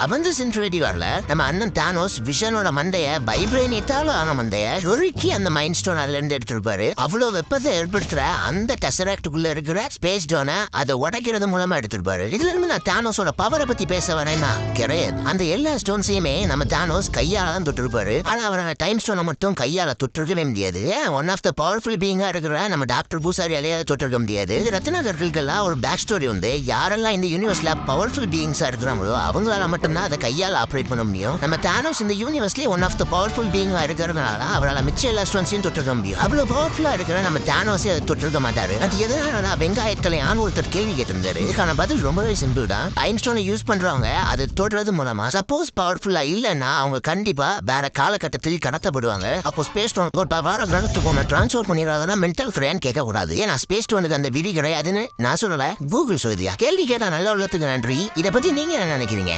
Avengers infinity வார்ல நம்ம அண்ணன் Thanos விஷனோட மண்டைய வைப்ரேனியத்தால ஆன மண்டைய ஒருக்கி அந்த மைண்ட் ஸ்டோன் அதுல இருந்து எடுத்திருப்பாரு. அவ்வளவு வெப்பத்தை ஏற்படுத்துற அந்த டெசராக்டுக்குள்ள இருக்கிற ஸ்பேஸ் ஸ்டோனை அதை உடைக்கிறது மூலமா எடுத்திருப்பாரு. இதுல இருந்து நான் தானோஸோட பவரை பத்தி பேச வரேன்னா கிடையாது. அந்த எல்லா ஸ்டோன்ஸையுமே நம்ம தானோஸ் கையால தான் தொட்டிருப்பாரு. ஆனா அவரான டைம் ஸ்டோனை மட்டும் கையால தொட்டிருக்கவே முடியாது. ஒன் ஆஃப் த பவர்ஃபுல் பீயிங்கா இருக்கிற நம்ம டாக்டர் பூசாரியாலேயே தொட்டிருக்க முடியாது. ரத்னாகர்களுக்கெல்லாம் ஒரு பேக் ஸ்டோரி உண்டு. யாரெல்லாம் இந்த யூனிவர்ஸ்ல பவர்ஃபுல் பீயிங்ஸா இருக்கிறாங்களோ அவங்களால மட்டும் அதை கையால் ஆப்ரேட் பண்ண முடியும். நம்ம தானோஸ் இந்த யூனிவர்ஸ்லயே ஒன் ஆஃப் த பவர்ஃபுல் பீயிங்கா இருக்கிறதுனால அவரால் மிச்ச எல்லா ஸ்டோன்ஸையும் தொட்டிருக்க முடியும். அவ்வளவு பவர்ஃபுல்லா இருக்கிற நம்ம தானோஸே அதை தொட்டிருக்க மாட்டாரு. அது எதனால வெங்காயத்துல ஒருத்தர் கேள்வி கேட்டிருந்தாரு. இதுக்கான பதில் ரொம்பவே சிம்பிள் தான். டைம் ஸ்டோனை யூஸ் பண்றவங்க அது தொடுறது மூலமா சப்போஸ் பவர்ஃபுல்லா இல்லைன்னா அவங்க கண்டிப்பா வேற காலகட்டத்தில் கடத்தப்படுவாங்க. அப்போ ஸ்பேஸ் ஸ்டோன் வேற கிரகத்துக்கு டிரான்ஸ்பர் பண்ணிடுறதுனா மென்டல் ஃப்ரேன் கேட்க கூடாது. ஏன்னா ஸ்பேஸ் ஸ்டோனுக்கு அந்த விதி கிடையாதுன்னு நான் சொல்லல, கூகுள் சொல்லுதியா. கேள்வி கேட்டா நல்ல உள்ளத்துக்கு நன்றி. இதை பத்தி நீங்க என்ன நினைக்கிறீங்க?